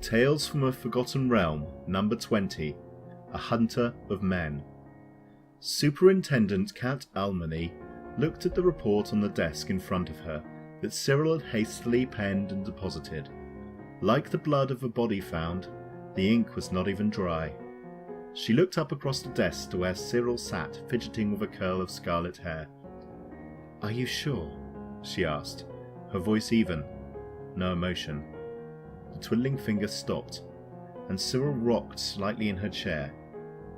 Tales from a Forgotten Realm, number 20, A Hunter of Men. Superintendent Kat Almany looked at the report on the desk in front of her that Cyril had hastily penned and deposited. Like the blood of a body found, the ink was not even dry. She looked up across the desk to where Cyril sat, fidgeting with a curl of scarlet hair. "Are you sure?" she asked, her voice even, no emotion. The twiddling finger stopped, and Cyril rocked slightly in her chair.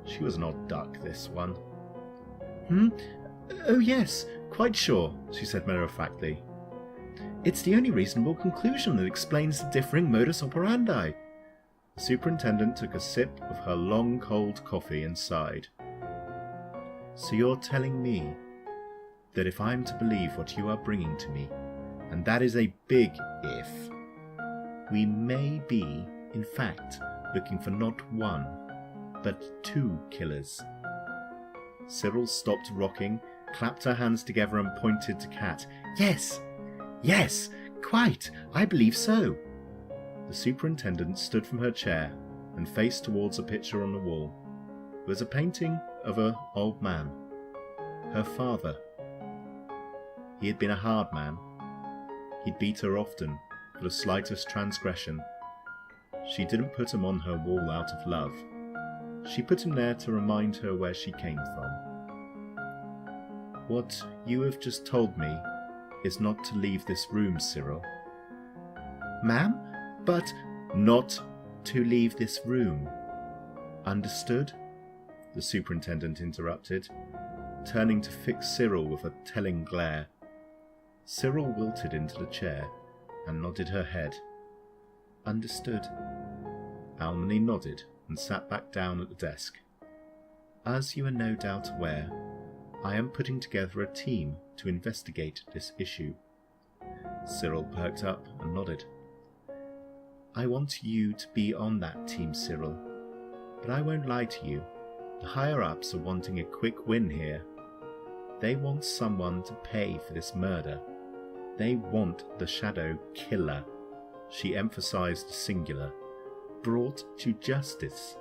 She was an odd duck, this one. "Oh yes, quite sure," she said matter-of-factly. "It's the only reasonable conclusion that explains the differing modus operandi." The superintendent took a sip of her long cold coffee and sighed. "So you're telling me that if I'm to believe what you are bringing to me, and that is a big if, we may be, in fact, looking for not one, but two killers?" Cyril stopped rocking, clapped her hands together and pointed to Kat. Yes, quite, I believe so." The superintendent stood from her chair and faced towards a picture on the wall. It was a painting of an old man, her father. He had been a hard man. He'd beat her often for the slightest transgression. She didn't put him on her wall out of love. She put him there to remind her where she came from. "What you have just told me is not to leave this room, Cyril." "Ma'am, but—" "Not to leave this room. Understood?" the superintendent interrupted, turning to fix Cyril with a telling glare. Cyril wilted into the chair and nodded her head. "Understood." Almany nodded and sat back down at the desk. "As you are no doubt aware, I am putting together a team to investigate this issue." Cyril perked up and nodded. "I want you to be on that team, Cyril, but I won't lie to you. The higher-ups are wanting a quick win here. They want someone to pay for this murder. They want the Shadow Killer," she emphasized the singular, "brought to justice.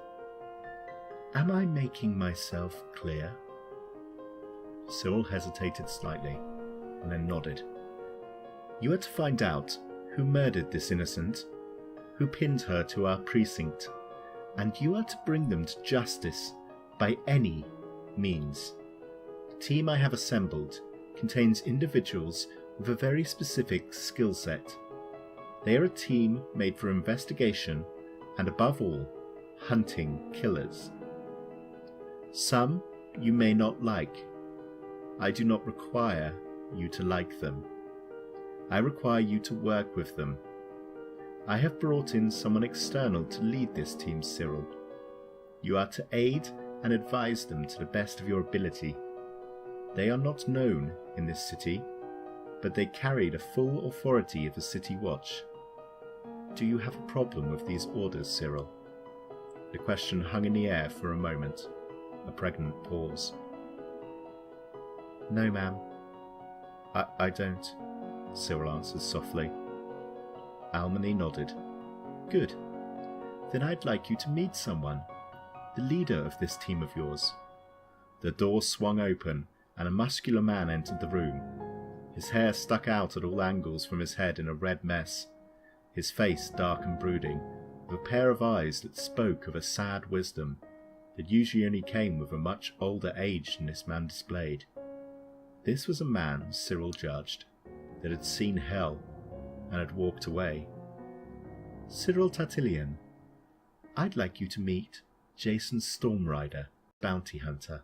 Am I making myself clear?" Cyril hesitated slightly, and then nodded. "You are to find out who murdered this innocent, who pinned her to our precinct, and you are to bring them to justice by any means. The team I have assembled contains individuals with a very specific skill set. They are a team made for investigation and, above all, hunting killers. Some you may not like. I do not require you to like them. I require you to work with them. I have brought in someone external to lead this team, Cyril. You are to aid and advise them to the best of your ability. They are not known in this city, but they carry the full authority of the City Watch. Do you have a problem with these orders, Cyril?" The question hung in the air for a moment, a pregnant pause. "No, ma'am. I don't," Cyril answered softly. Almany nodded. "Good. Then I'd like you to meet someone, the leader of this team of yours." The door swung open, and a muscular man entered the room. His hair stuck out at all angles from his head in a red mess, his face dark and brooding, with a pair of eyes that spoke of a sad wisdom that usually only came with a much older age than this man displayed. This was a man, Cyril judged, that had seen hell and had walked away. "Cyril Tartilian, I'd like you to meet Jason Stormrider, bounty hunter."